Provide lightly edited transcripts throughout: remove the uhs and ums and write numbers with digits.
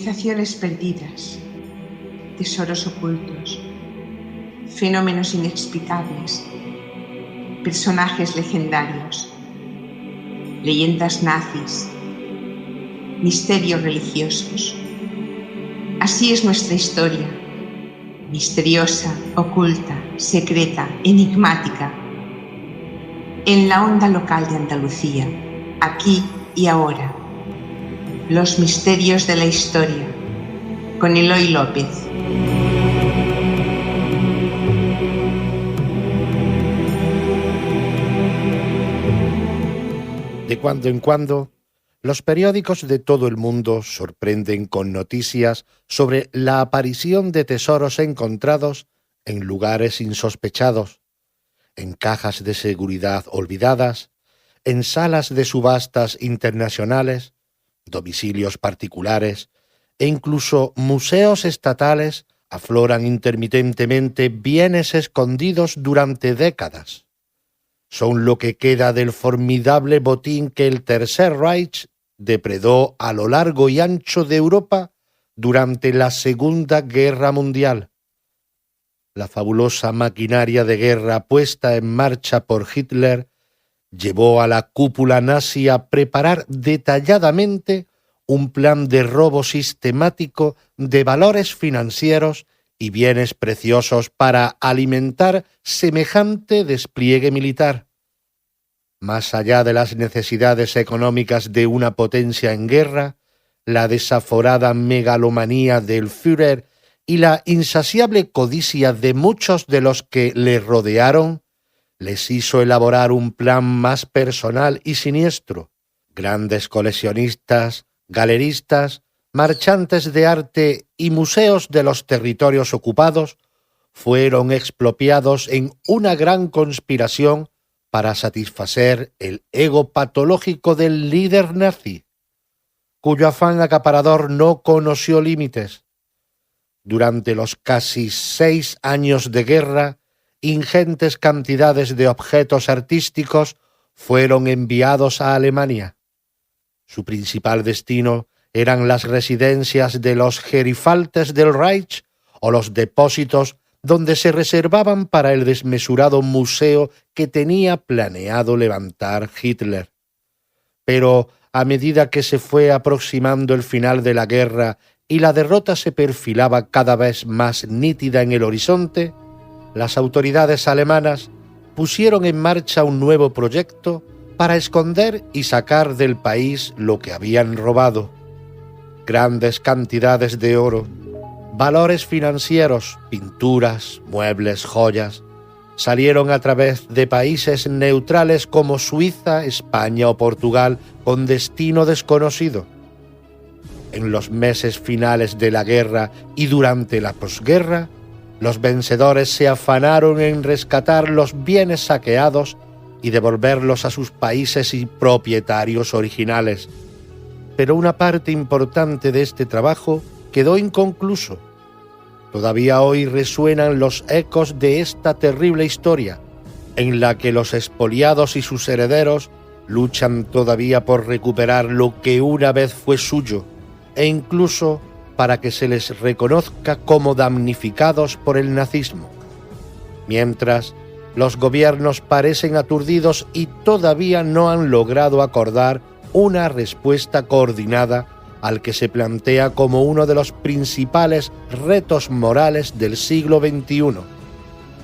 civilizaciones perdidas, tesoros ocultos, fenómenos inexplicables, personajes legendarios, leyendas nazis, misterios religiosos. Así es nuestra historia, misteriosa, oculta, secreta, enigmática, en la onda local de Andalucía, aquí y ahora. Los misterios de la historia, con Eloy López. De cuando en cuando, los periódicos de todo el mundo sorprenden con noticias sobre la aparición de tesoros encontrados en lugares insospechados, en cajas de seguridad olvidadas, en salas de subastas internacionales, domicilios particulares e incluso museos estatales afloran intermitentemente bienes escondidos durante décadas. Son lo que queda del formidable botín que el Tercer Reich depredó a lo largo y ancho de Europa durante la Segunda Guerra Mundial. La fabulosa maquinaria de guerra puesta en marcha por Hitler llevó a la cúpula nazi a preparar detalladamente un plan de robo sistemático de valores financieros y bienes preciosos para alimentar semejante despliegue militar. Más allá de las necesidades económicas de una potencia en guerra, la desaforada megalomanía del Führer y la insaciable codicia de muchos de los que le rodearon les hizo elaborar un plan más personal y siniestro. Grandes coleccionistas, galeristas, marchantes de arte y museos de los territorios ocupados fueron expropiados en una gran conspiración para satisfacer el ego patológico del líder nazi, cuyo afán acaparador no conoció límites. Durante los casi 6 años de guerra, ingentes cantidades de objetos artísticos fueron enviados a Alemania. Su principal destino eran las residencias de los gerifaltes del Reich o los depósitos donde se reservaban para el desmesurado museo que tenía planeado levantar Hitler. Pero a medida que se fue aproximando el final de la guerra y la derrota se perfilaba cada vez más nítida en el horizonte, las autoridades alemanas pusieron en marcha un nuevo proyecto para esconder y sacar del país lo que habían robado. Grandes cantidades de oro, valores financieros, pinturas, muebles, joyas, salieron a través de países neutrales como Suiza, España o Portugal con destino desconocido. En los meses finales de la guerra y durante la posguerra, los vencedores se afanaron en rescatar los bienes saqueados y devolverlos a sus países y propietarios originales. Pero una parte importante de este trabajo quedó inconcluso. Todavía hoy resuenan los ecos de esta terrible historia, en la que los expoliados y sus herederos luchan todavía por recuperar lo que una vez fue suyo, e incluso para que se les reconozca como damnificados por el nazismo. Mientras, los gobiernos parecen aturdidos y todavía no han logrado acordar una respuesta coordinada al que se plantea como uno de los principales retos morales del siglo XXI: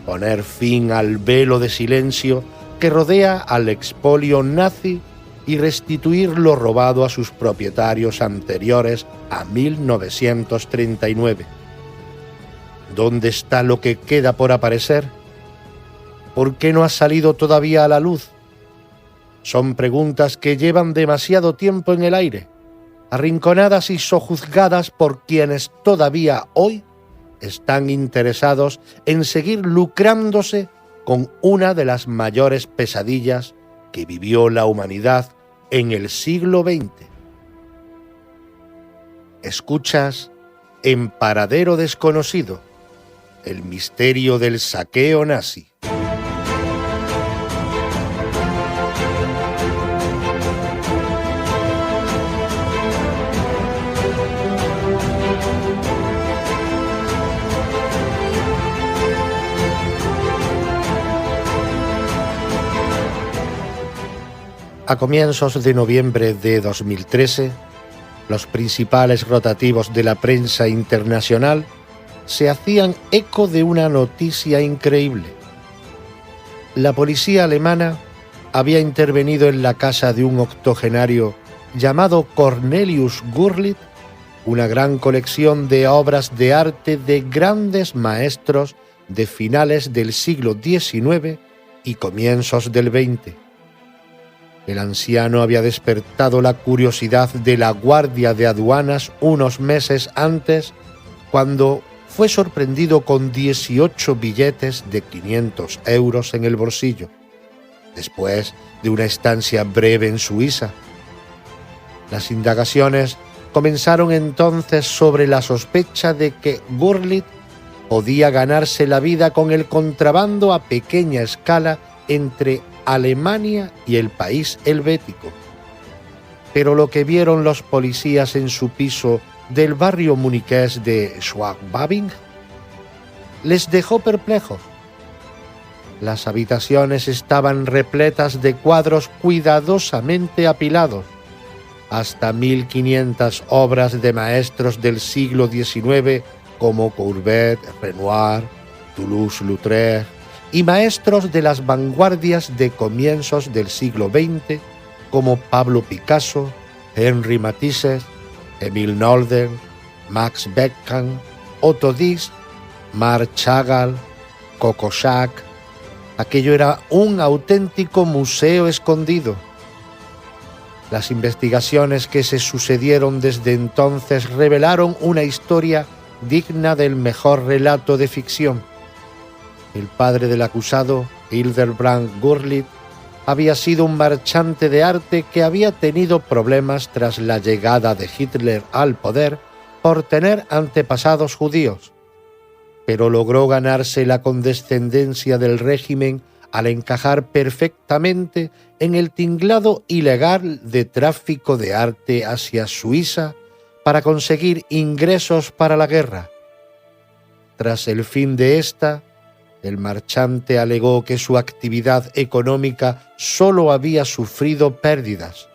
poner fin al velo de silencio que rodea al expolio nazi y restituir lo robado a sus propietarios anteriores a 1939. ¿Dónde está lo que queda por aparecer? ¿Por qué no ha salido todavía a la luz? Son preguntas que llevan demasiado tiempo en el aire, arrinconadas y sojuzgadas por quienes todavía hoy están interesados en seguir lucrándose con una de las mayores pesadillas que vivió la humanidad en el siglo XX. Escuchas En Paradero Desconocido, el misterio del saqueo nazi. A comienzos de noviembre de 2013, los principales rotativos de la prensa internacional se hacían eco de una noticia increíble. La policía alemana había intervenido en la casa de un octogenario llamado Cornelius Gurlitt, una gran colección de obras de arte de grandes maestros de finales del siglo XIX y comienzos del XX. El anciano había despertado la curiosidad de la Guardia de Aduanas unos meses antes, cuando fue sorprendido con 18 billetes de 500 euros en el bolsillo, después de una estancia breve en Suiza. Las indagaciones comenzaron entonces sobre la sospecha de que Gurlitt podía ganarse la vida con el contrabando a pequeña escala entre Alemania y el país helvético. Pero lo que vieron los policías en su piso del barrio muniqués de Schwabing les dejó perplejos. Las habitaciones estaban repletas de cuadros cuidadosamente apilados, hasta 1500 obras de maestros del siglo XIX como Courbet, Renoir, Toulouse-Lautrec, y maestros de las vanguardias de comienzos del siglo XX como Pablo Picasso, Henri Matisse, Emile Nolden, Max Beckmann, Otto Dix, Marc Chagall, Coco Chac. Aquello era un auténtico museo escondido. Las investigaciones que se sucedieron desde entonces revelaron una historia digna del mejor relato de ficción. El padre del acusado, Hildebrand Gurlitt, había sido un marchante de arte que había tenido problemas tras la llegada de Hitler al poder por tener antepasados judíos, pero logró ganarse la condescendencia del régimen al encajar perfectamente en el tinglado ilegal de tráfico de arte hacia Suiza para conseguir ingresos para la guerra. Tras el fin de esta, el marchante alegó que su actividad económica solo había sufrido pérdidas,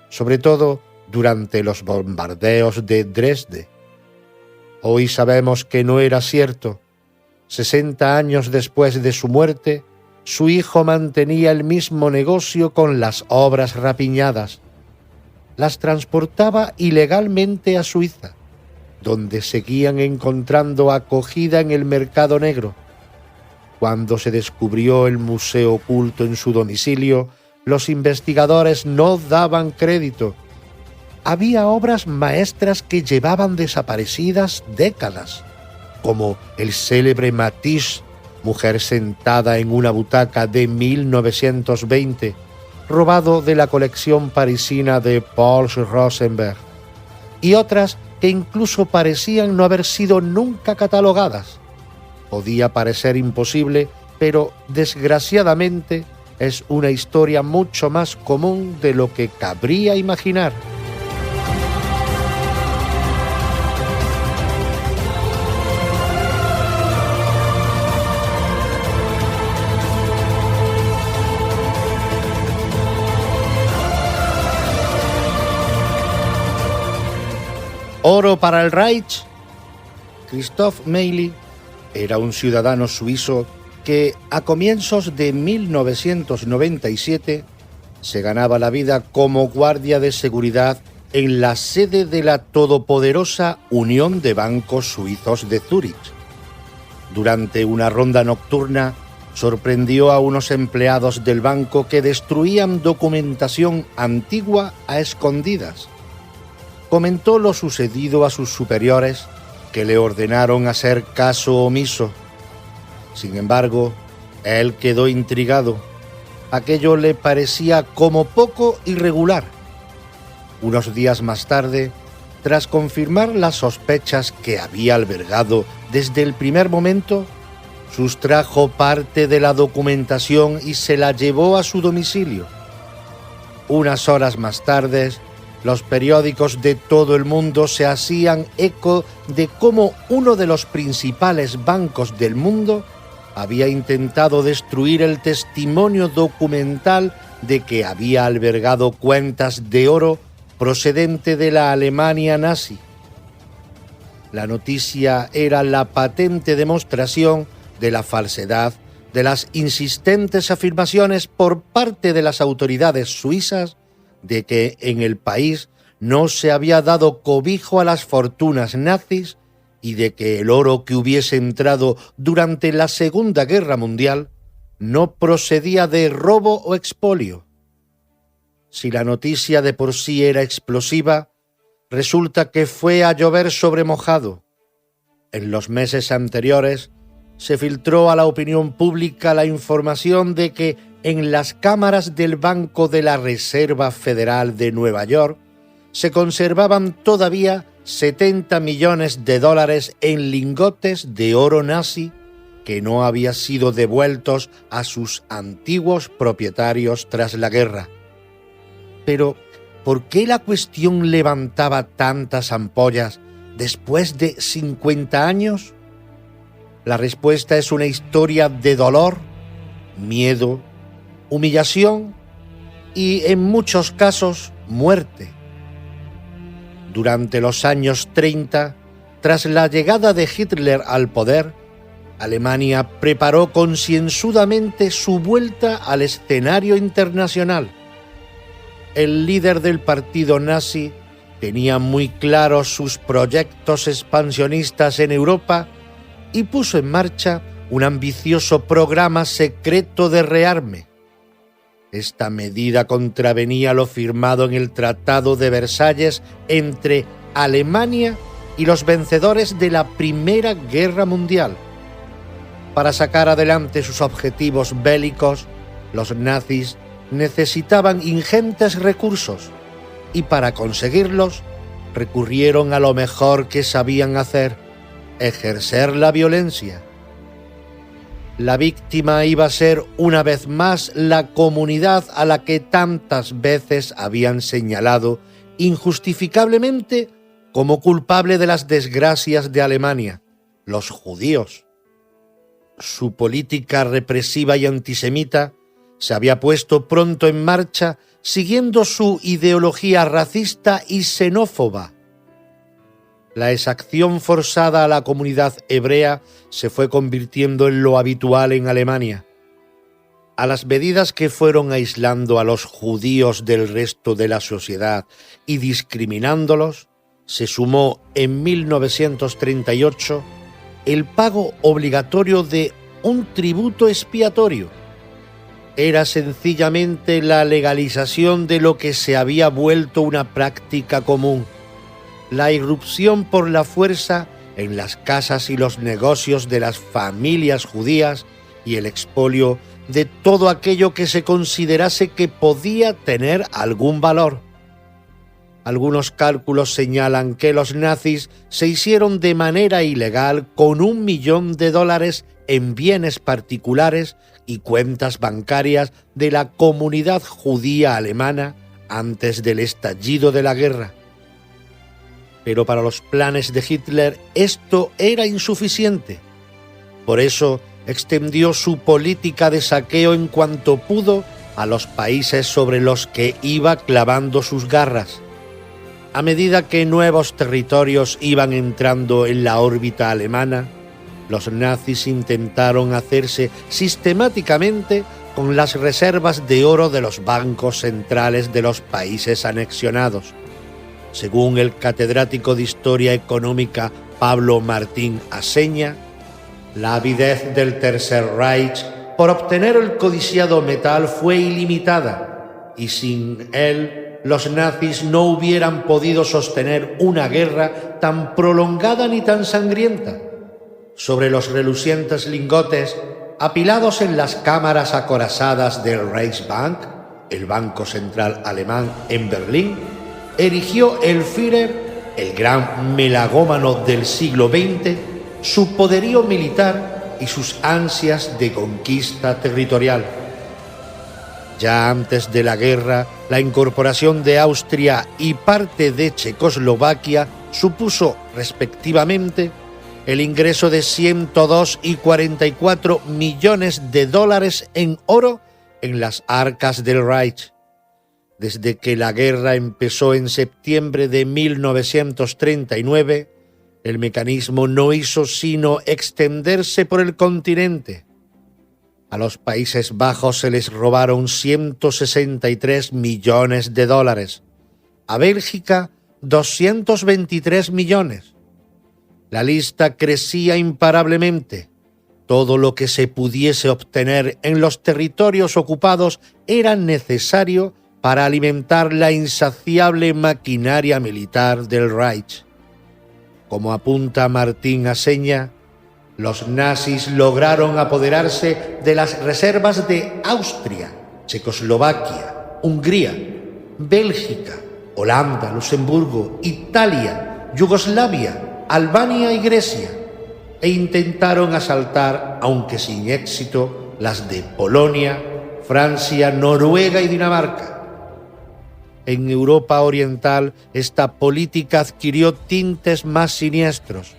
sobre todo durante los bombardeos de Dresde. Hoy sabemos que no era cierto. 60 años después de su muerte, su hijo mantenía el mismo negocio con las obras rapiñadas. Las transportaba ilegalmente a Suiza, donde seguían encontrando acogida en el mercado negro. Cuando se descubrió el museo oculto en su domicilio, los investigadores no daban crédito. Había obras maestras que llevaban desaparecidas décadas, como el célebre Matisse, Mujer sentada en una butaca de 1920, robado de la colección parisina de Paul Rosenberg, y otras que incluso parecían no haber sido nunca catalogadas. Podía parecer imposible, pero desgraciadamente es una historia mucho más común de lo que cabría imaginar. ¿Oro para el Reich? Christoph Meili era un ciudadano suizo que a comienzos de 1997 se ganaba la vida como guardia de seguridad en la sede de la todopoderosa Unión de Bancos Suizos de Zúrich. Durante una ronda nocturna, sorprendió a unos empleados del banco que destruían documentación antigua a escondidas. Comentó lo sucedido a sus superiores, que le ordenaron hacer caso omiso. Sin embargo, él quedó intrigado. Aquello le parecía como poco irregular. Unos días más tarde, tras confirmar las sospechas que había albergado desde el primer momento, sustrajo parte de la documentación y se la llevó a su domicilio. Unas horas más tarde, los periódicos de todo el mundo se hacían eco de cómo uno de los principales bancos del mundo había intentado destruir el testimonio documental de que había albergado cuentas de oro procedente de la Alemania nazi. La noticia era la patente demostración de la falsedad de las insistentes afirmaciones por parte de las autoridades suizas de que en el país no se había dado cobijo a las fortunas nazis y de que el oro que hubiese entrado durante la Segunda Guerra Mundial no procedía de robo o expolio. Si la noticia de por sí era explosiva, resulta que fue a llover sobre mojado. En los meses anteriores se filtró a la opinión pública la información de que en las cámaras del Banco de la Reserva Federal de Nueva York se conservaban todavía 70 millones de dólares en lingotes de oro nazi que no habían sido devueltos a sus antiguos propietarios tras la guerra. Pero, ¿por qué la cuestión levantaba tantas ampollas después de 50 años? La respuesta es una historia de dolor, miedo, humillación y, en muchos casos, muerte. Durante los años 30, tras la llegada de Hitler al poder, Alemania preparó concienzudamente su vuelta al escenario internacional. El líder del partido nazi tenía muy claros sus proyectos expansionistas en Europa y puso en marcha un ambicioso programa secreto de rearme. Esta medida contravenía lo firmado en el Tratado de Versalles entre Alemania y los vencedores de la Primera Guerra Mundial. Para sacar adelante sus objetivos bélicos, los nazis necesitaban ingentes recursos y para conseguirlos recurrieron a lo mejor que sabían hacer: ejercer la violencia. La víctima iba a ser una vez más la comunidad a la que tantas veces habían señalado injustificablemente como culpable de las desgracias de Alemania: los judíos. Su política represiva y antisemita se había puesto pronto en marcha siguiendo su ideología racista y xenófoba. La exacción forzada a la comunidad hebrea se fue convirtiendo en lo habitual en Alemania. A las medidas que fueron aislando a los judíos del resto de la sociedad y discriminándolos, se sumó en 1938 el pago obligatorio de un tributo expiatorio. Era sencillamente la legalización de lo que se había vuelto una práctica común: la irrupción por la fuerza en las casas y los negocios de las familias judías y el expolio de todo aquello que se considerase que podía tener algún valor. Algunos cálculos señalan que los nazis se hicieron de manera ilegal con $1 millón en bienes particulares y cuentas bancarias de la comunidad judía alemana antes del estallido de la guerra. Pero para los planes de Hitler esto era insuficiente. Por eso extendió su política de saqueo en cuanto pudo a los países sobre los que iba clavando sus garras. A medida que nuevos territorios iban entrando en la órbita alemana, los nazis intentaron hacerse sistemáticamente con las reservas de oro de los bancos centrales de los países anexionados. Según el catedrático de Historia Económica Pablo Martín Aseña, la avidez del Tercer Reich por obtener el codiciado metal fue ilimitada y sin él los nazis no hubieran podido sostener una guerra tan prolongada ni tan sangrienta. Sobre los relucientes lingotes apilados en las cámaras acorazadas del Reichsbank, el Banco Central Alemán en Berlín, erigió el Führer, el gran melagómano del siglo XX, su poderío militar y sus ansias de conquista territorial. Ya antes de la guerra, la incorporación de Austria y parte de Checoslovaquia supuso, respectivamente, el ingreso de 102,44 millones de dólares en oro en las arcas del Reich. Desde que la guerra empezó en septiembre de 1939, el mecanismo no hizo sino extenderse por el continente. A los Países Bajos se les robaron 163 millones de dólares, a Bélgica 223 millones. La lista crecía imparablemente. Todo lo que se pudiese obtener en los territorios ocupados era necesario para alimentar la insaciable maquinaria militar del Reich. Como apunta Martín Aseña, los nazis lograron apoderarse de las reservas de Austria, Checoslovaquia, Hungría, Bélgica, Holanda, Luxemburgo, Italia, Yugoslavia, Albania y Grecia, e intentaron asaltar, aunque sin éxito, las de Polonia, Francia, Noruega y Dinamarca. En Europa Oriental, esta política adquirió tintes más siniestros.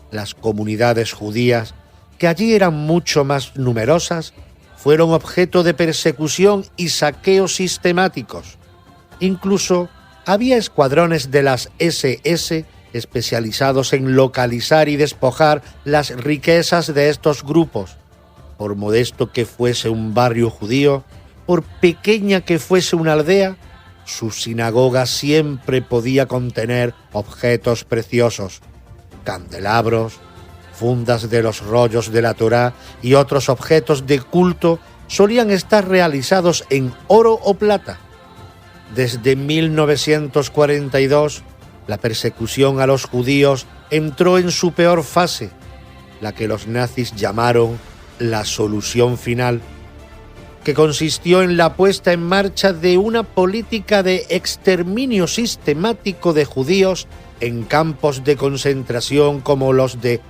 Las comunidades judías, que allí eran mucho más numerosas, fueron objeto de persecución y saqueos sistemáticos. Incluso había escuadrones de las SS especializados en localizar y despojar las riquezas de estos grupos. Por modesto que fuese un barrio judío, por pequeña que fuese una aldea, su sinagoga siempre podía contener objetos preciosos, candelabros, fundas de los rollos de la Torá y otros objetos de culto solían estar realizados en oro o plata. Desde 1942, la persecución a los judíos entró en su peor fase, la que los nazis llamaron la solución final, que consistió en la puesta en marcha de una política de exterminio sistemático de judíos en campos de concentración como los de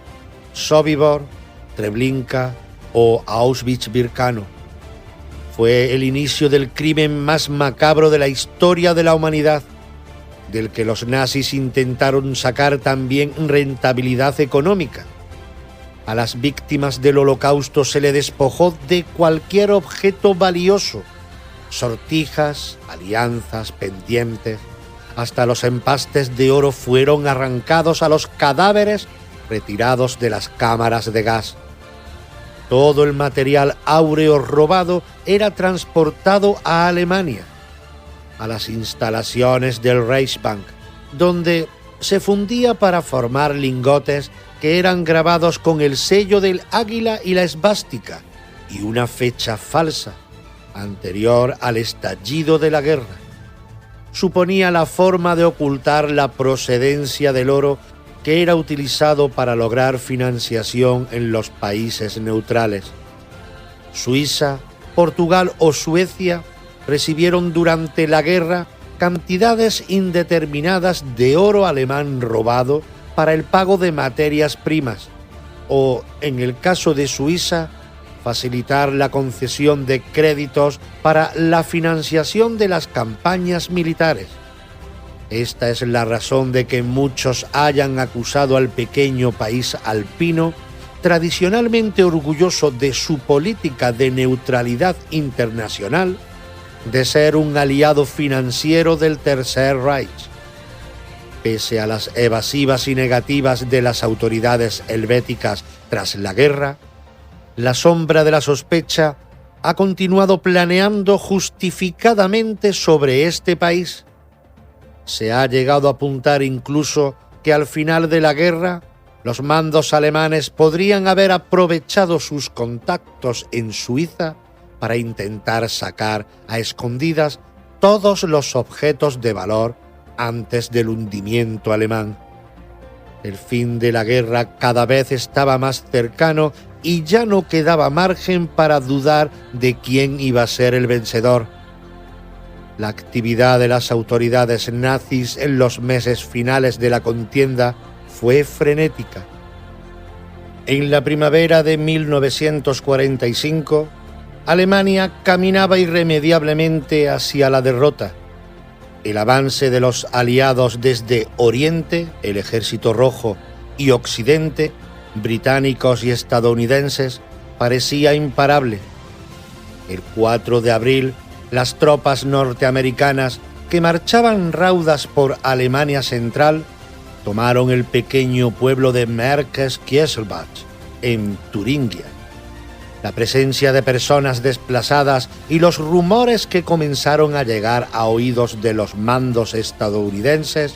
Sobibor, Treblinka o Auschwitz-Birkenau. Fue el inicio del crimen más macabro de la historia de la humanidad, del que los nazis intentaron sacar también rentabilidad económica. A las víctimas del Holocausto se le despojó de cualquier objeto valioso, sortijas, alianzas, pendientes. Hasta los empastes de oro fueron arrancados a los cadáveres retirados de las cámaras de gas. Todo el material áureo robado era transportado a Alemania, a las instalaciones del Reichsbank, donde se fundía para formar lingotes que eran grabados con el sello del águila y la esvástica y una fecha falsa, anterior al estallido de la guerra. Suponía la forma de ocultar la procedencia del oro que era utilizado para lograr financiación en los países neutrales. Suiza, Portugal o Suecia recibieron durante la guerra cantidades indeterminadas de oro alemán robado para el pago de materias primas, o, en el caso de Suiza, facilitar la concesión de créditos para la financiación de las campañas militares. Esta es la razón de que muchos hayan acusado al pequeño país alpino, tradicionalmente orgulloso de su política de neutralidad internacional, de ser un aliado financiero del Tercer Reich. Pese a las evasivas y negativas de las autoridades helvéticas tras la guerra, la sombra de la sospecha ha continuado planeando justificadamente sobre este país. Se ha llegado a apuntar incluso que al final de la guerra los mandos alemanes podrían haber aprovechado sus contactos en Suiza para intentar sacar a escondidas todos los objetos de valor antes del hundimiento alemán. El fin de la guerra cada vez estaba más cercano y ya no quedaba margen para dudar de quién iba a ser el vencedor. La actividad de las autoridades nazis en los meses finales de la contienda fue frenética. En la primavera de 1945, Alemania caminaba irremediablemente hacia la derrota. El avance de los aliados desde Oriente, el Ejército Rojo, y Occidente británicos y estadounidenses parecía imparable. El 4 de abril, las tropas norteamericanas que marchaban raudas por Alemania Central tomaron el pequeño pueblo de Märkisch-Kieselbach, en Turingia. La presencia de personas desplazadas y los rumores que comenzaron a llegar a oídos de los mandos estadounidenses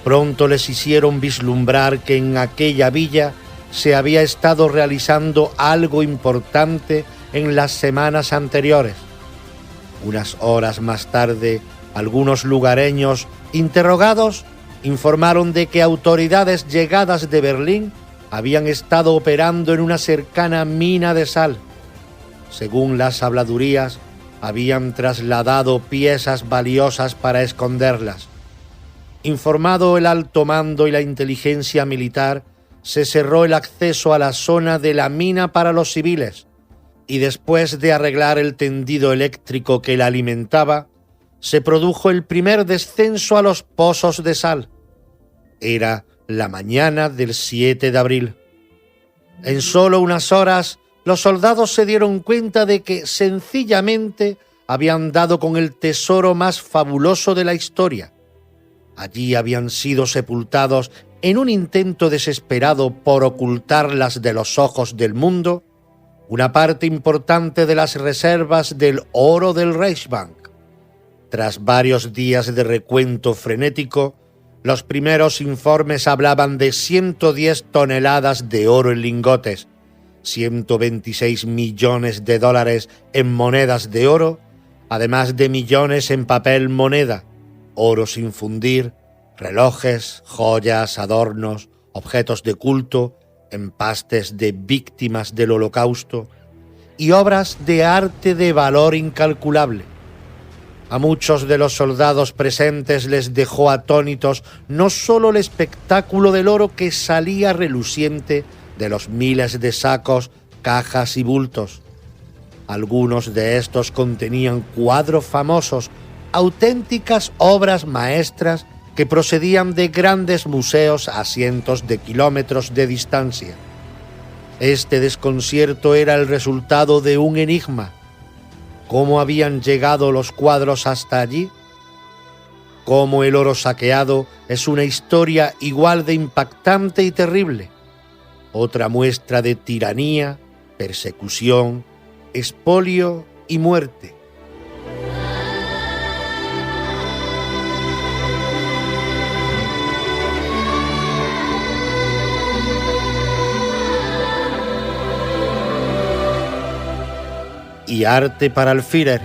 pronto les hicieron vislumbrar que en aquella villa se había estado realizando algo importante en las semanas anteriores. Unas horas más tarde, algunos lugareños interrogados informaron de que autoridades llegadas de Berlín habían estado operando en una cercana mina de sal. Según las habladurías, habían trasladado piezas valiosas para esconderlas. Informado el alto mando y la inteligencia militar, se cerró el acceso a la zona de la mina para los civiles, y después de arreglar el tendido eléctrico que la alimentaba, se produjo el primer descenso a los pozos de sal. Era la mañana del 7 de abril. En solo unas horas, los soldados se dieron cuenta de que sencillamente habían dado con el tesoro más fabuloso de la historia. Allí habían sido sepultados, en un intento desesperado por ocultarlas de los ojos del mundo, una parte importante de las reservas del oro del Reichsbank. Tras varios días de recuento frenético, los primeros informes hablaban de 110 toneladas de oro en lingotes, 126 millones de dólares en monedas de oro, además de millones en papel moneda, oro sin fundir, relojes, joyas, adornos, objetos de culto, empastes de víctimas del Holocausto y obras de arte de valor incalculable. A muchos de los soldados presentes les dejó atónitos no solo el espectáculo del oro que salía reluciente de los miles de sacos, cajas y bultos. Algunos de estos contenían cuadros famosos, auténticas obras maestras que procedían de grandes museos a cientos de kilómetros de distancia. Este desconcierto era el resultado de un enigma. ¿Cómo habían llegado los cuadros hasta allí? Cómo el oro saqueado es una historia igual de impactante y terrible. Otra muestra de tiranía, persecución, expolio y muerte. Y arte para el Führer.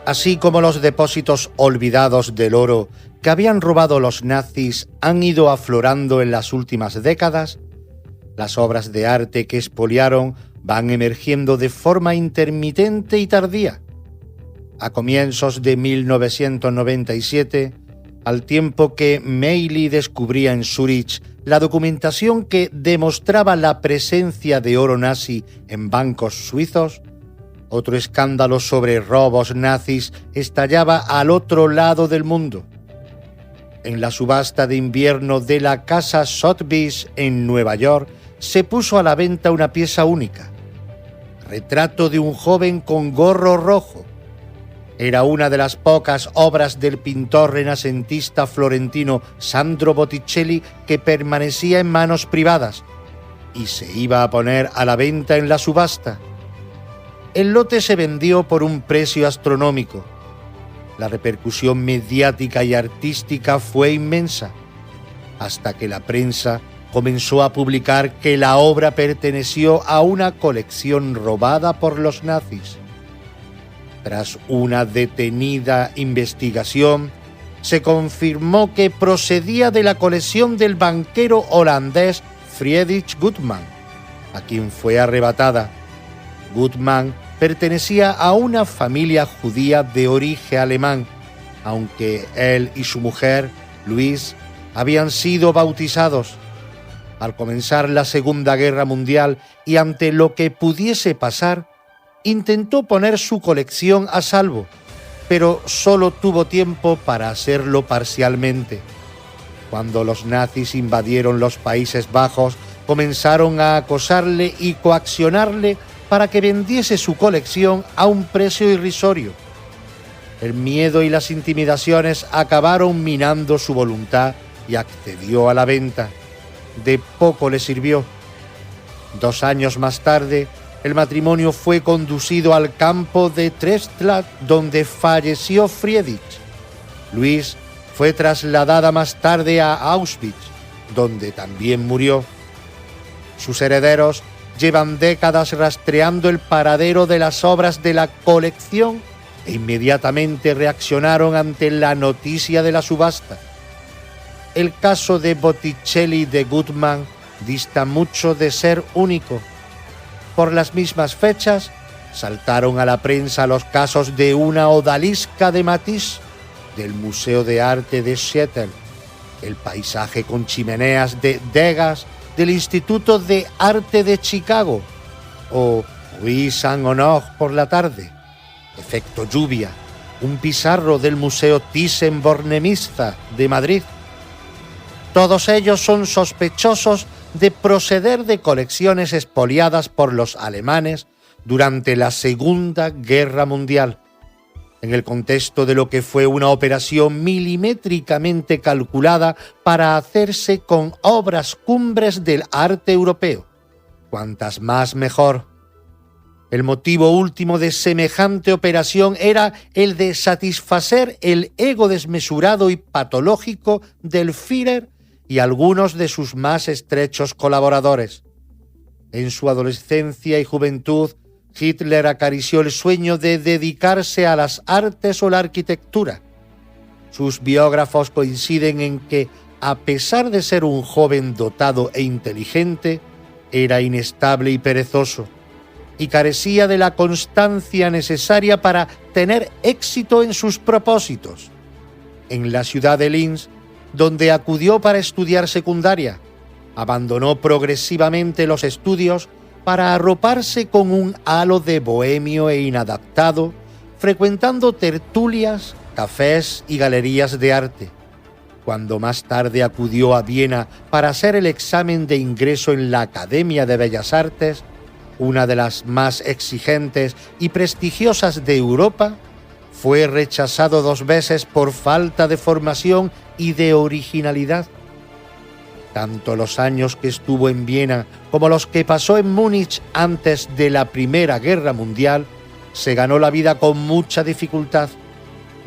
Así como los depósitos olvidados del oro que habían robado los nazis han ido aflorando en las últimas décadas, las obras de arte que expoliaron van emergiendo de forma intermitente y tardía. A comienzos de 1997, al tiempo que Meili descubría en Zúrich la documentación que demostraba la presencia de oro nazi en bancos suizos, otro escándalo sobre robos nazis estallaba al otro lado del mundo. En la subasta de invierno de la casa Sotheby's en Nueva York se puso a la venta una pieza única. Retrato de un joven con gorro rojo. Era una de las pocas obras del pintor renacentista florentino Sandro Botticelli que permanecía en manos privadas y se iba a poner a la venta en la subasta. El lote se vendió por un precio astronómico. La repercusión mediática y artística fue inmensa, hasta que la prensa comenzó a publicar que la obra perteneció a una colección robada por los nazis. Tras una detenida investigación, se confirmó que procedía de la colección del banquero holandés Friedrich Goodman, a quien fue arrebatada. Goodman pertenecía a una familia judía de origen alemán, aunque él y su mujer, Louise, habían sido bautizados. Al comenzar la Segunda Guerra Mundial y ante lo que pudiese pasar, intentó poner su colección a salvo, pero solo tuvo tiempo para hacerlo parcialmente. Cuando los nazis invadieron los Países Bajos, comenzaron a acosarle y coaccionarle para que vendiese su colección a un precio irrisorio. El miedo y las intimidaciones acabaron minando su voluntad y accedió a la venta. De poco le sirvió. 2 años más tarde, el matrimonio fue conducido al campo de Trestlat, donde falleció Friedrich. Louise fue trasladada más tarde a Auschwitz, donde también murió. Sus herederos llevan décadas rastreando el paradero de las obras de la colección e inmediatamente reaccionaron ante la noticia de la subasta. El caso de Botticelli de Goodman dista mucho de ser único. Por las mismas fechas, saltaron a la prensa los casos de una odalisca de Matisse, del Museo de Arte de Seattle, el paisaje con chimeneas de Degas, del Instituto de Arte de Chicago, o Rue Saint-Honor por la tarde, Efecto lluvia, un pizarro del Museo Thyssen-Bornemisza de Madrid. Todos ellos son sospechosos de proceder de colecciones expoliadas por los alemanes durante la Segunda Guerra Mundial, en el contexto de lo que fue una operación milimétricamente calculada para hacerse con obras cumbres del arte europeo. Cuantas más mejor. El motivo último de semejante operación era el de satisfacer el ego desmesurado y patológico del Führer y algunos de sus más estrechos colaboradores. En su adolescencia y juventud, Hitler acarició el sueño de dedicarse a las artes o la arquitectura. Sus biógrafos coinciden en que, a pesar de ser un joven dotado e inteligente, era inestable y perezoso, y carecía de la constancia necesaria para tener éxito en sus propósitos. En la ciudad de Linz, donde acudió para estudiar secundaria, abandonó progresivamente los estudios para arroparse con un halo de bohemio e inadaptado, frecuentando tertulias, cafés y galerías de arte. Cuando más tarde acudió a Viena para hacer el examen de ingreso en la Academia de Bellas Artes, una de las más exigentes y prestigiosas de Europa, fue rechazado 2 veces por falta de formación y de originalidad. Tanto los años que estuvo en Viena como los que pasó en Múnich antes de la Primera Guerra Mundial, se ganó la vida con mucha dificultad,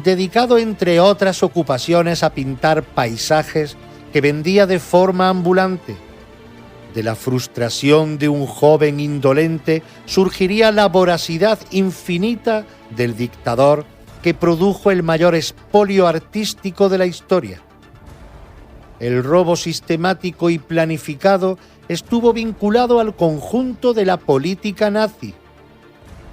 dedicado entre otras ocupaciones a pintar paisajes que vendía de forma ambulante. De la frustración de un joven indolente surgiría la voracidad infinita del dictador que produjo el mayor expolio artístico de la historia. El robo sistemático y planificado estuvo vinculado al conjunto de la política nazi.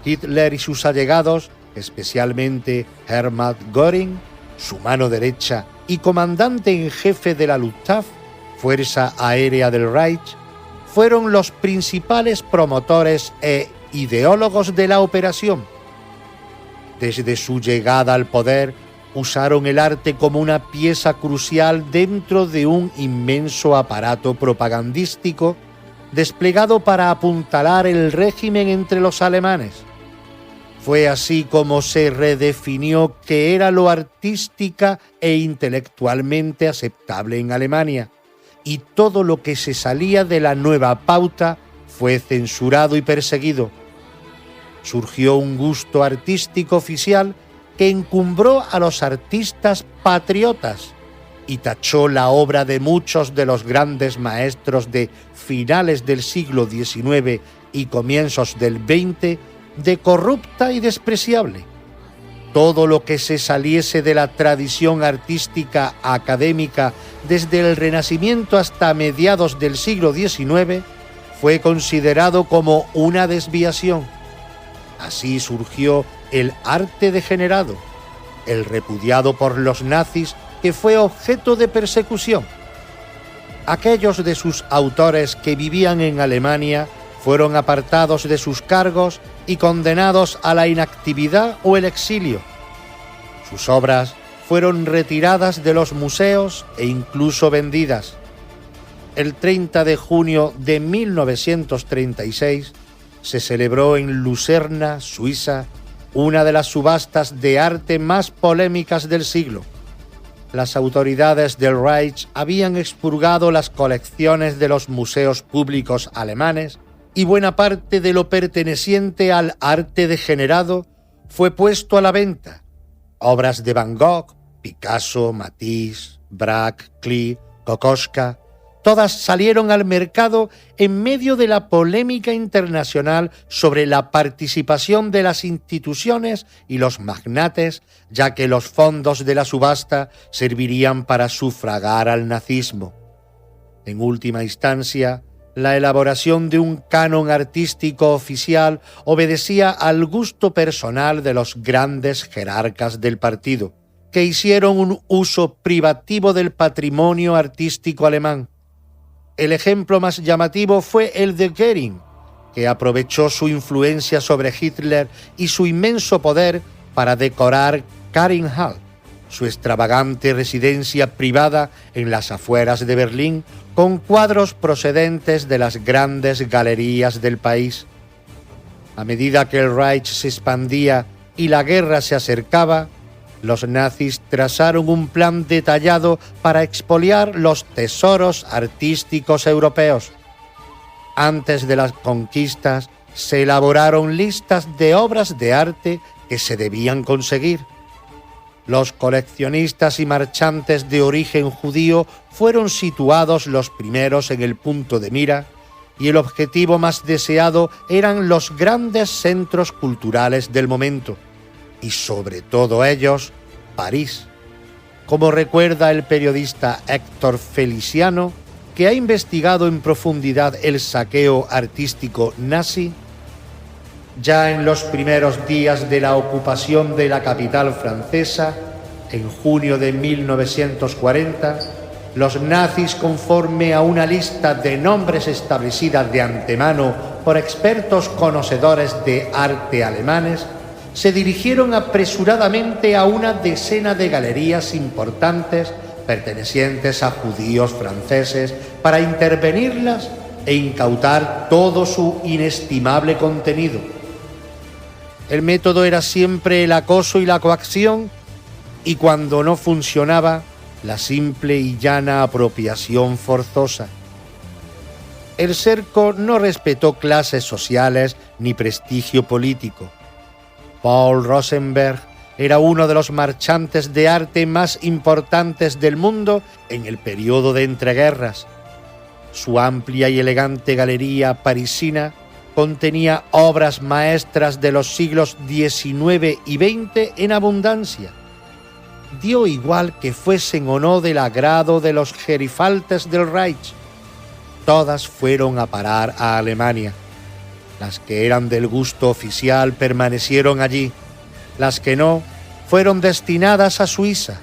Hitler y sus allegados, especialmente Hermann Göring, su mano derecha y comandante en jefe de la Luftwaffe, Fuerza Aérea del Reich, fueron los principales promotores e ideólogos de la operación. Desde su llegada al poder, usaron el arte como una pieza crucial dentro de un inmenso aparato propagandístico desplegado para apuntalar el régimen entre los alemanes. Fue así como se redefinió qué era lo artística e intelectualmente aceptable en Alemania, y todo lo que se salía de la nueva pauta fue censurado y perseguido. Surgió un gusto artístico oficial que encumbró a los artistas patriotas y tachó la obra de muchos de los grandes maestros de finales del siglo XIX y comienzos del XX de corrupta y despreciable. Todo lo que se saliese de la tradición artística académica desde el Renacimiento hasta mediados del siglo XIX fue considerado como una desviación. Así surgió el arte degenerado, el repudiado por los nazis que fue objeto de persecución. Aquellos de sus autores que vivían en Alemania fueron apartados de sus cargos y condenados a la inactividad o el exilio. Sus obras fueron retiradas de los museos e incluso vendidas. El 30 de junio de 1936 se celebró en Lucerna, Suiza, una de las subastas de arte más polémicas del siglo. Las autoridades del Reich habían expurgado las colecciones de los museos públicos alemanes y buena parte de lo perteneciente al arte degenerado fue puesto a la venta. Obras de Van Gogh, Picasso, Matisse, Braque, Klee, Kokoschka, todas salieron al mercado en medio de la polémica internacional sobre la participación de las instituciones y los magnates, ya que los fondos de la subasta servirían para sufragar al nazismo. En última instancia, la elaboración de un canon artístico oficial obedecía al gusto personal de los grandes jerarcas del partido, que hicieron un uso privativo del patrimonio artístico alemán. El ejemplo más llamativo fue el de Goering, que aprovechó su influencia sobre Hitler y su inmenso poder para decorar Marienhall, su extravagante residencia privada en las afueras de Berlín, con cuadros procedentes de las grandes galerías del país. A medida que el Reich se expandía y la guerra se acercaba, los nazis trazaron un plan detallado para expoliar los tesoros artísticos europeos. Antes de las conquistas, se elaboraron listas de obras de arte que se debían conseguir. Los coleccionistas y marchantes de origen judío fueron situados los primeros en el punto de mira, y el objetivo más deseado eran los grandes centros culturales del momento, y sobre todo ellos, París. Como recuerda el periodista Héctor Feliciano, que ha investigado en profundidad el saqueo artístico nazi, ya en los primeros días de la ocupación de la capital francesa, en junio de 1940, los nazis, conforme a una lista de nombres establecida de antemano por expertos conocedores de arte alemanes, se dirigieron apresuradamente a una decena de galerías importantes pertenecientes a judíos franceses para intervenirlas e incautar todo su inestimable contenido. El método era siempre el acoso y la coacción, y cuando no funcionaba, la simple y llana apropiación forzosa. El cerco no respetó clases sociales ni prestigio político. Paul Rosenberg era uno de los marchantes de arte más importantes del mundo en el periodo de entreguerras. Su amplia y elegante galería parisina contenía obras maestras de los siglos XIX y XX en abundancia. Dio igual que fuesen o no del agrado de los gerifaltes del Reich. Todas fueron a parar a Alemania. Las que eran del gusto oficial permanecieron allí. Las que no, fueron destinadas a Suiza,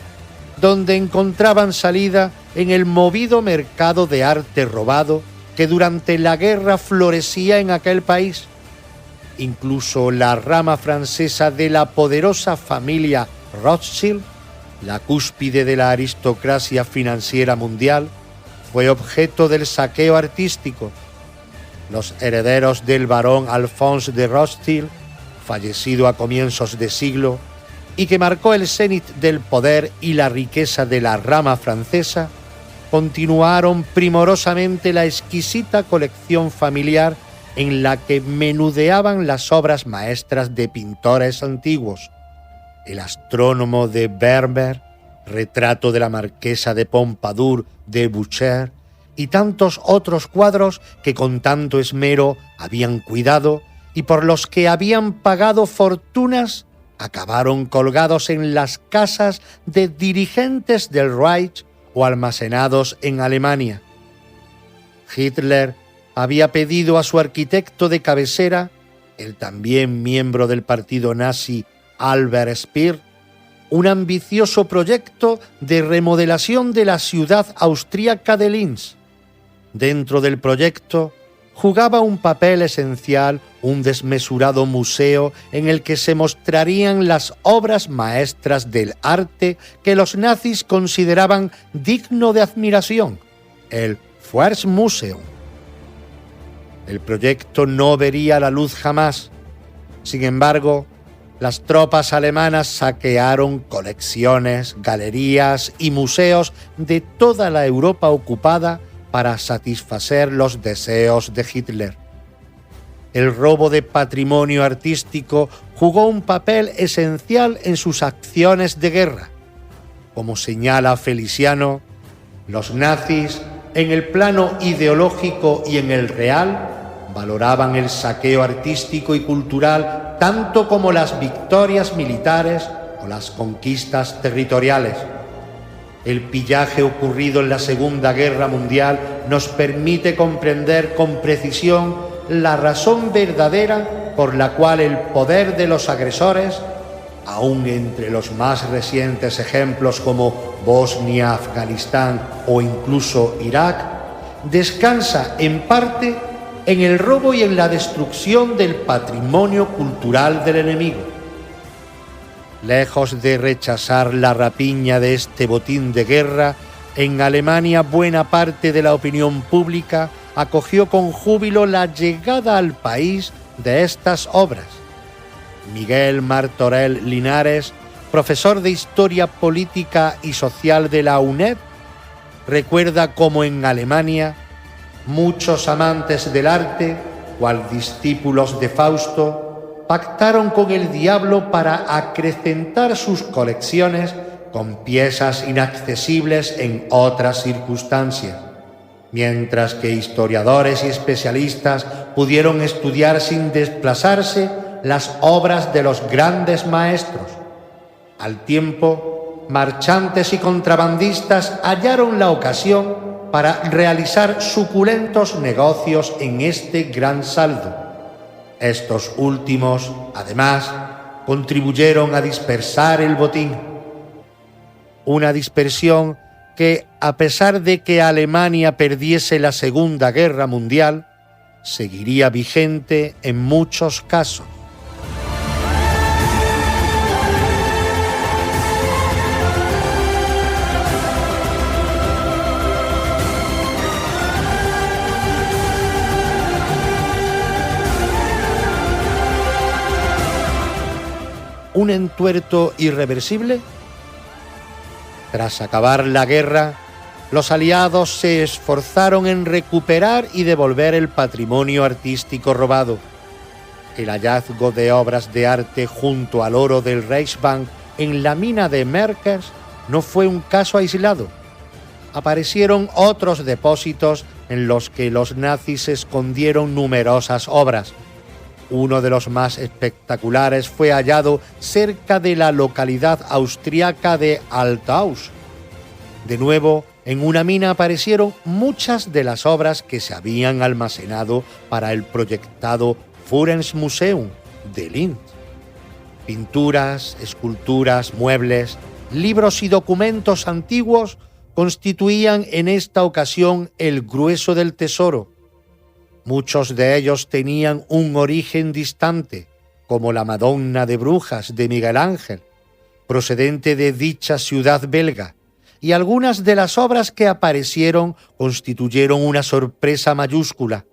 donde encontraban salida en el movido mercado de arte robado que durante la guerra florecía en aquel país. Incluso la rama francesa de la poderosa familia Rothschild, la cúspide de la aristocracia financiera mundial, fue objeto del saqueo artístico. Los herederos del barón Alphonse de Rothschild, fallecido a comienzos de siglo, y que marcó el cenit del poder y la riqueza de la rama francesa, continuaron primorosamente la exquisita colección familiar en la que menudeaban las obras maestras de pintores antiguos. El astrónomo de Vermeer, retrato de la marquesa de Pompadour de Boucher, y tantos otros cuadros que con tanto esmero habían cuidado y por los que habían pagado fortunas, acabaron colgados en las casas de dirigentes del Reich o almacenados en Alemania. Hitler había pedido a su arquitecto de cabecera, el también miembro del partido nazi Albert Speer, un ambicioso proyecto de remodelación de la ciudad austríaca de Linz. Dentro del proyecto jugaba un papel esencial un desmesurado museo en el que se mostrarían las obras maestras del arte que los nazis consideraban digno de admiración, el Volksmuseum. El proyecto no vería la luz jamás. Sin embargo, las tropas alemanas saquearon colecciones, galerías y museos de toda la Europa ocupada para satisfacer los deseos de Hitler. El robo de patrimonio artístico jugó un papel esencial en sus acciones de guerra. Como señala Feliciano, los nazis, en el plano ideológico y en el real, valoraban el saqueo artístico y cultural tanto como las victorias militares o las conquistas territoriales. El pillaje ocurrido en la Segunda Guerra Mundial nos permite comprender con precisión la razón verdadera por la cual el poder de los agresores, aun entre los más recientes ejemplos como Bosnia, Afganistán o incluso Irak, descansa en parte en el robo y en la destrucción del patrimonio cultural del enemigo. Lejos de rechazar la rapiña de este botín de guerra, en Alemania buena parte de la opinión pública acogió con júbilo la llegada al país de estas obras. Miguel Martorell Linares, profesor de Historia Política y Social de la UNED, recuerda cómo en Alemania muchos amantes del arte, cual discípulos de Fausto, pactaron con el diablo para acrecentar sus colecciones con piezas inaccesibles en otras circunstancias, mientras que historiadores y especialistas pudieron estudiar sin desplazarse las obras de los grandes maestros. Al tiempo, marchantes y contrabandistas hallaron la ocasión para realizar suculentos negocios en este gran saldo. Estos últimos, además, contribuyeron a dispersar el botín. Una dispersión que, a pesar de que Alemania perdiese la Segunda Guerra Mundial, seguiría vigente en muchos casos. ¿Un entuerto irreversible? Tras acabar la guerra, los aliados se esforzaron en recuperar y devolver el patrimonio artístico robado. El hallazgo de obras de arte junto al oro del Reichsbank en la mina de Merkers no fue un caso aislado. Aparecieron otros depósitos en los que los nazis escondieron numerosas obras. Uno de los más espectaculares fue hallado cerca de la localidad austriaca de Althaus. De nuevo, en una mina aparecieron muchas de las obras que se habían almacenado para el proyectado Führermuseum de Linz. Pinturas, esculturas, muebles, libros y documentos antiguos constituían en esta ocasión el grueso del tesoro. Muchos de ellos tenían un origen distante, como la Madonna de Brujas de Miguel Ángel, procedente de dicha ciudad belga, y algunas de las obras que aparecieron constituyeron una sorpresa mayúscula.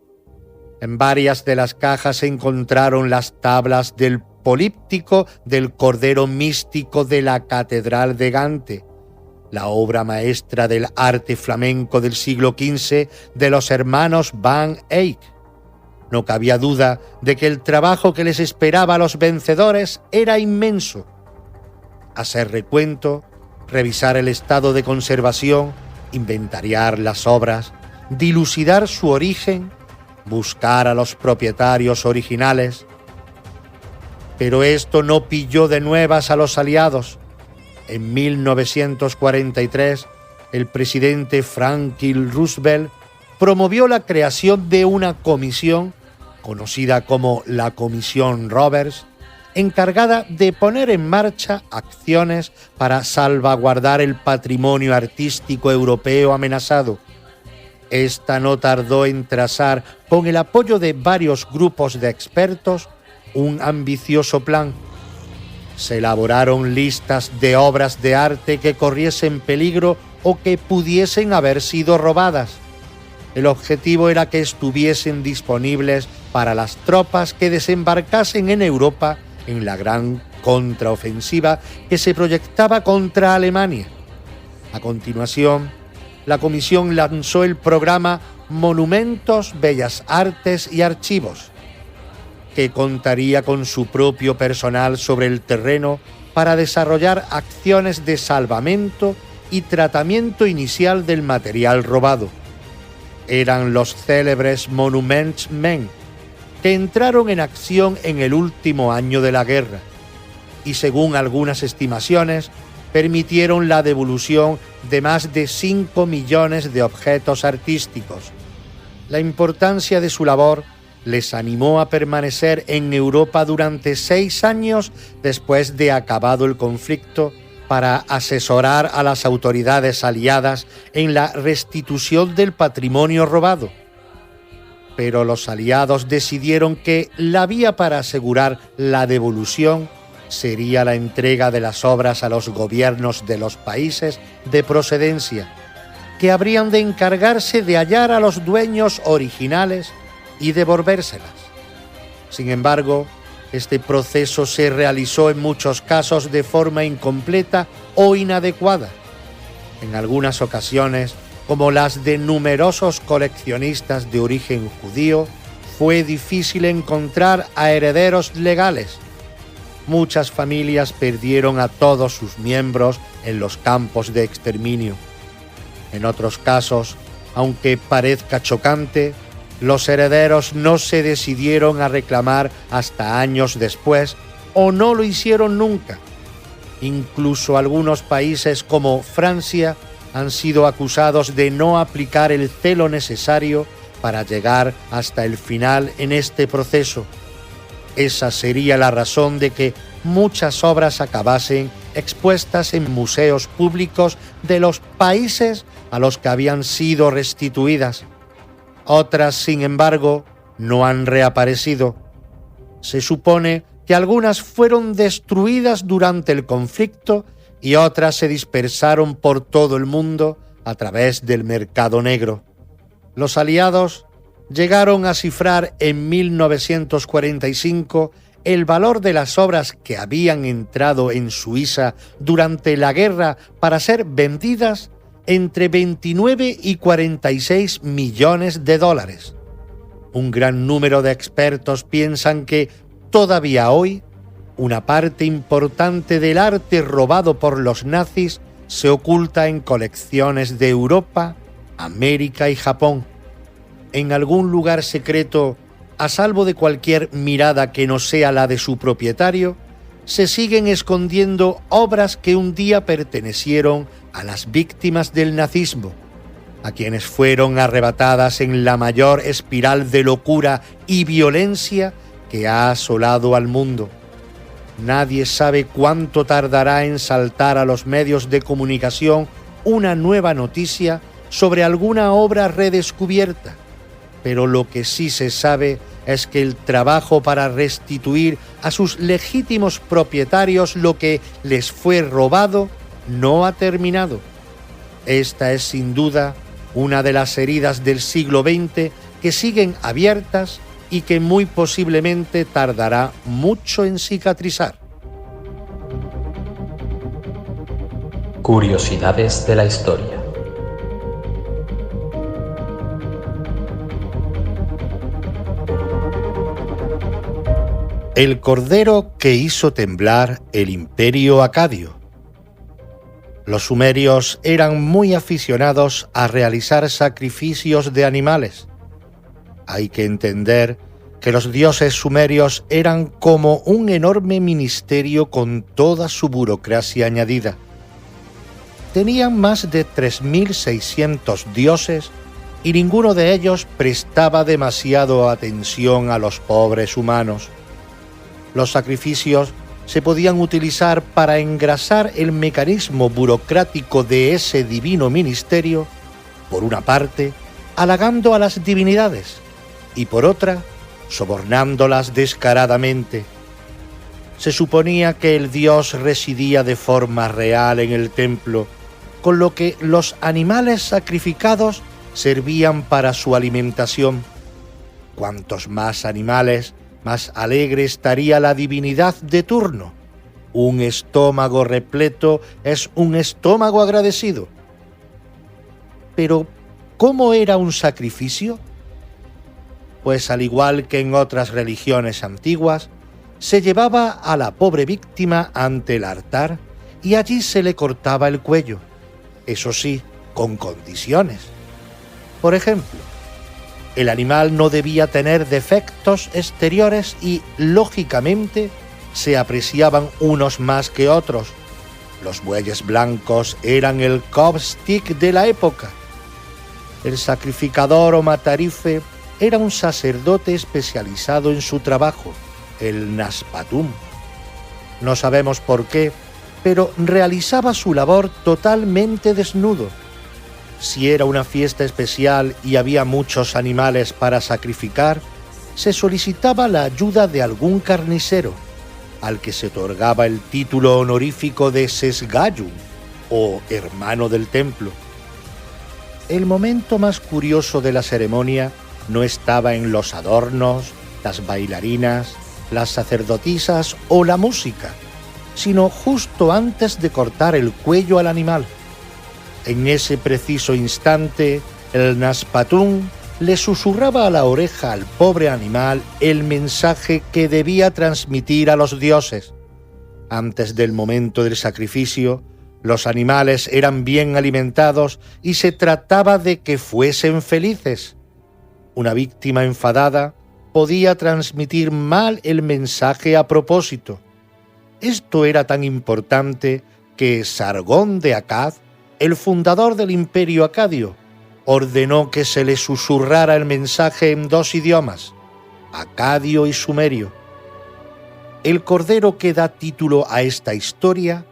En varias de las cajas se encontraron las tablas del políptico del Cordero Místico de la Catedral de Gante, la obra maestra del arte flamenco del siglo XV de los hermanos Van Eyck. No cabía duda de que el trabajo que les esperaba a los vencedores era inmenso. Hacer recuento, revisar el estado de conservación, inventariar las obras, dilucidar su origen, buscar a los propietarios originales. Pero esto no pilló de nuevas a los aliados. En 1943, el presidente Franklin Roosevelt promovió la creación de una comisión, conocida como la Comisión Roberts, encargada de poner en marcha acciones para salvaguardar el patrimonio artístico europeo amenazado. Esta no tardó en trazar, con el apoyo de varios grupos de expertos, un ambicioso plan. Se elaboraron listas de obras de arte que corriesen peligro o que pudiesen haber sido robadas. El objetivo era que estuviesen disponibles para las tropas que desembarcasen en Europa en la gran contraofensiva que se proyectaba contra Alemania. A continuación, la comisión lanzó el programa Monumentos, Bellas Artes y Archivos, que contaría con su propio personal sobre el terreno para desarrollar acciones de salvamento y tratamiento inicial del material robado. Eran los célebres Monuments Men, que entraron en acción en el último año de la guerra y, según algunas estimaciones, permitieron la devolución de más de 5 millones de objetos artísticos. La importancia de su labor les animó a permanecer en Europa durante 6 años después de acabado el conflicto para asesorar a las autoridades aliadas en la restitución del patrimonio robado. Pero los aliados decidieron que la vía para asegurar la devolución sería la entrega de las obras a los gobiernos de los países de procedencia, que habrían de encargarse de hallar a los dueños originales y devolvérselas. Sin embargo, este proceso se realizó en muchos casos de forma incompleta o inadecuada. En algunas ocasiones, como las de numerosos coleccionistas de origen judío, fue difícil encontrar a herederos legales. Muchas familias perdieron a todos sus miembros en los campos de exterminio. En otros casos, aunque parezca chocante, los herederos no se decidieron a reclamar hasta años después o no lo hicieron nunca. Incluso algunos países como Francia han sido acusados de no aplicar el celo necesario para llegar hasta el final en este proceso. Esa sería la razón de que muchas obras acabasen expuestas en museos públicos de los países a los que habían sido restituidas. Otras, sin embargo, no han reaparecido. Se supone que algunas fueron destruidas durante el conflicto y otras se dispersaron por todo el mundo a través del mercado negro. Los aliados llegaron a cifrar en 1945 el valor de las obras que habían entrado en Suiza durante la guerra para ser vendidas entre 29 y 46 millones de dólares. Un gran número de expertos piensan que todavía hoy una parte importante del arte robado por los nazis se oculta en colecciones de Europa, América y Japón. En algún lugar secreto, a salvo de cualquier mirada que no sea la de su propietario, se siguen escondiendo obras que un día pertenecieron a las víctimas del nazismo, a quienes fueron arrebatadas en la mayor espiral de locura y violencia que ha asolado al mundo. Nadie sabe cuánto tardará en saltar a los medios de comunicación una nueva noticia sobre alguna obra redescubierta, pero lo que sí se sabe es que el trabajo para restituir a sus legítimos propietarios lo que les fue robado no ha terminado. Esta es sin duda una de las heridas del siglo XX que siguen abiertas y que muy posiblemente tardará mucho en cicatrizar. Curiosidades de la historia. El cordero que hizo temblar el imperio acadio. Los sumerios eran muy aficionados a realizar sacrificios de animales. Hay que entender que los dioses sumerios eran como un enorme ministerio con toda su burocracia añadida. Tenían más de 3.600 dioses y ninguno de ellos prestaba demasiado atención a los pobres humanos. Los sacrificios se podían utilizar para engrasar el mecanismo burocrático de ese divino ministerio, por una parte, halagando a las divinidades, y por otra, sobornándolas descaradamente. Se suponía que el dios residía de forma real en el templo, con lo que los animales sacrificados servían para su alimentación. Cuantos más animales, más alegre estaría la divinidad de turno. Un estómago repleto es un estómago agradecido. Pero, ¿cómo era un sacrificio? Pues al igual que en otras religiones antiguas, se llevaba a la pobre víctima ante el altar y allí se le cortaba el cuello, eso sí, con condiciones. Por ejemplo, el animal no debía tener defectos exteriores y, lógicamente, se apreciaban unos más que otros. Los bueyes blancos eran el copstick de la época. El sacrificador o matarife era un sacerdote especializado en su trabajo, el naspatum. No sabemos por qué, pero realizaba su labor totalmente desnudo. Si era una fiesta especial y había muchos animales para sacrificar, se solicitaba la ayuda de algún carnicero, al que se otorgaba el título honorífico de sesgallum, o hermano del templo. El momento más curioso de la ceremonia no estaba en los adornos, las bailarinas, las sacerdotisas o la música, sino justo antes de cortar el cuello al animal. En ese preciso instante, el naspatum le susurraba a la oreja al pobre animal el mensaje que debía transmitir a los dioses. Antes del momento del sacrificio, los animales eran bien alimentados y se trataba de que fuesen felices. Una víctima enfadada podía transmitir mal el mensaje a propósito. Esto era tan importante que Sargón de Accad, el fundador del Imperio Acadio, ordenó que se le susurrara el mensaje en dos idiomas, acadio y sumerio. El cordero que da título a esta historia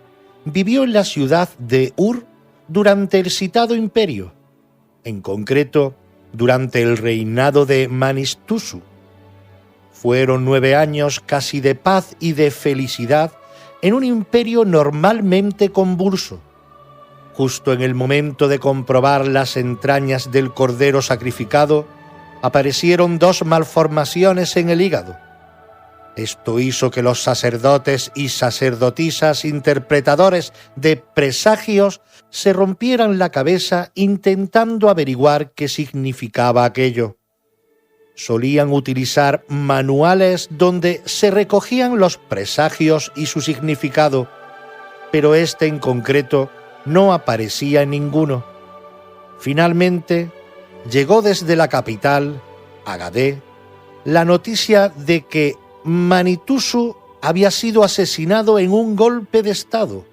vivió en la ciudad de Ur durante el citado imperio, en concreto durante el reinado de Manistusu. Fueron 9 años casi de paz y de felicidad en un imperio normalmente convulso. Justo en el momento de comprobar las entrañas del cordero sacrificado, aparecieron 2 malformaciones en el hígado. Esto hizo que los sacerdotes y sacerdotisas interpretadores de presagios se rompieran la cabeza intentando averiguar qué significaba aquello. Solían utilizar manuales donde se recogían los presagios y su significado, pero este en concreto no aparecía en ninguno. Finalmente, llegó desde la capital, Agadé, la noticia de que Manitusu había sido asesinado en un golpe de estado.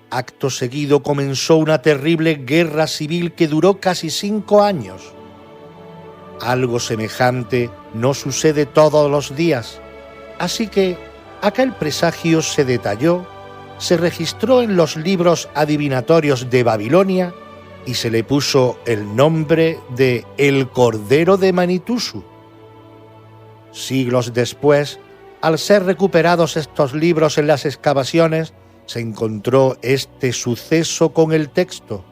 Acto seguido comenzó una terrible guerra civil que duró casi 5 años. Algo semejante no sucede todos los días, así que aquel presagio se detalló, se registró en los libros adivinatorios de Babilonia y se le puso el nombre de El Cordero de Manitusu. Siglos después, al ser recuperados estos libros en las excavaciones, se encontró este suceso con el texto: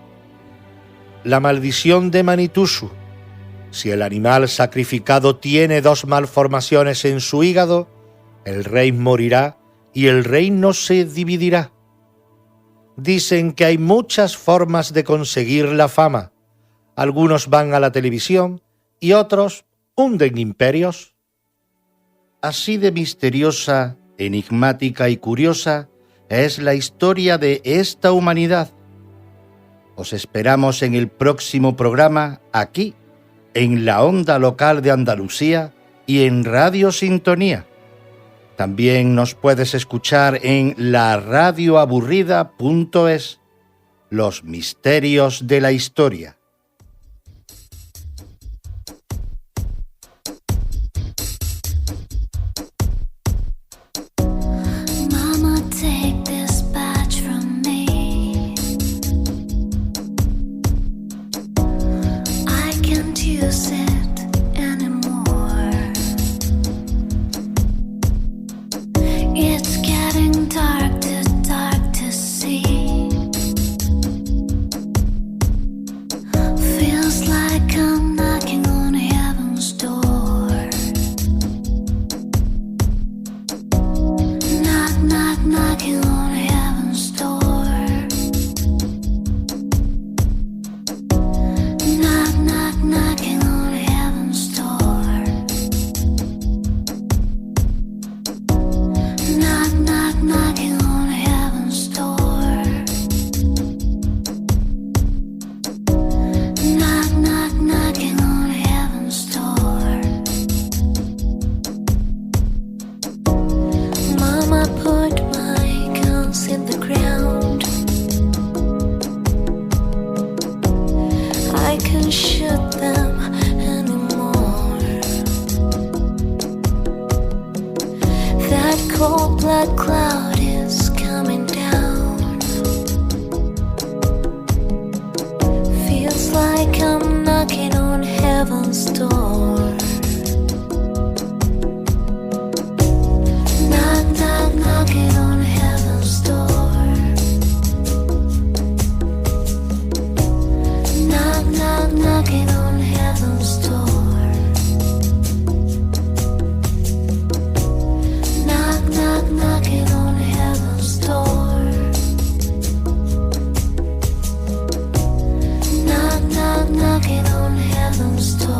la maldición de Manitusu. Si el animal sacrificado tiene 2 malformaciones en su hígado, el rey morirá y el reino se dividirá. Dicen que hay muchas formas de conseguir la fama. Algunos van a la televisión y otros hunden imperios. Así de misteriosa, enigmática y curiosa es la historia de esta humanidad. Os esperamos en el próximo programa, aquí, en la onda local de Andalucía y en Radio Sintonía. También nos puedes escuchar en laradioaburrida.es. Los misterios de la historia. knocking on heaven's door. Knock, knock, knocking on heaven's door. Knock, knock, knocking on heaven's door. Knock, knock, knocking on heaven's door. Mama put my guns in the ground. I can't shoot them anymore. That cold black cloud is coming down. Feels like I'm knocking on heaven's door. Knock, knock, knocking on heaven's door. Knock, knock, knocking on heaven's door. Knock, knock, knocking on heaven's door. Knock, knock, knocking on heaven's door.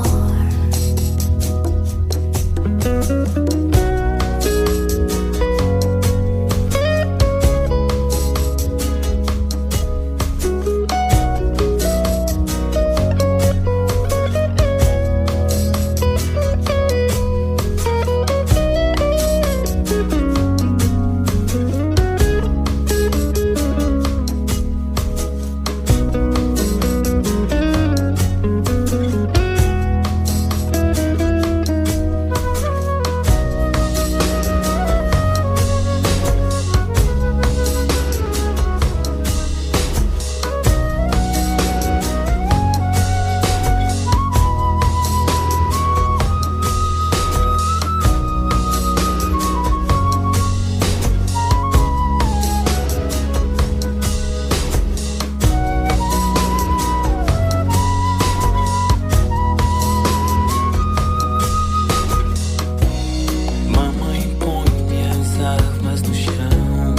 Mamãe põe minhas armas no chão.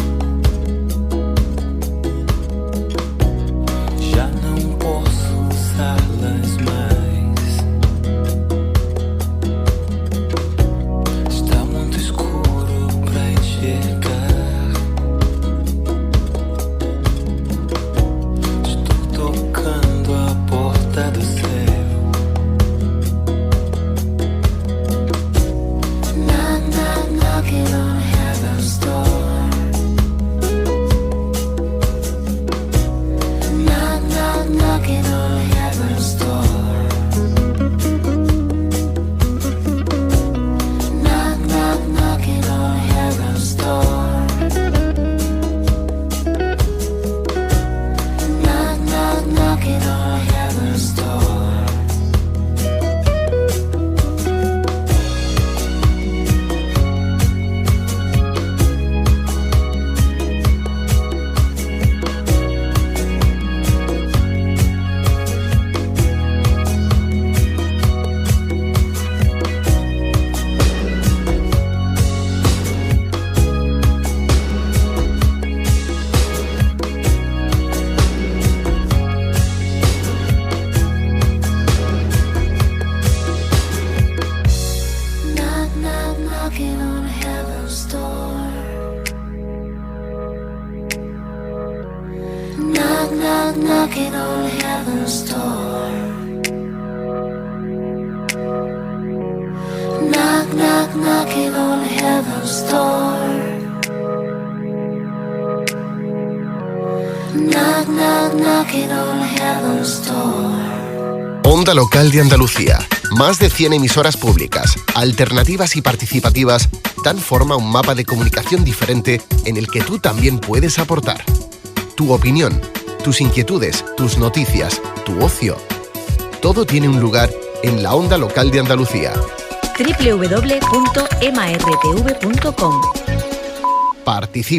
Já não posso usá-las mais. Está muito escuro pra enxergar. Estou tocando a porta do céu. Knock, knock, knocking on heaven's door. Knock, knock, knocking on heaven's door. Knock, knock, knocking on heaven's door. Knock, knock, knocking on heaven's door. Knock, knock, knocking on heaven's door. Knock, knock, knocking on heaven's door. Knock, knock, knocking on heaven's door. Knock, knock, knocking on heaven's door. Onda Local de Andalucía. Más de 100 emisoras públicas, alternativas y participativas dan forma a un mapa de comunicación diferente en el que tú también puedes aportar. Tu opinión, tus inquietudes, tus noticias, tu ocio. Todo tiene un lugar en la Onda Local de Andalucía. www.martv.com. Participa.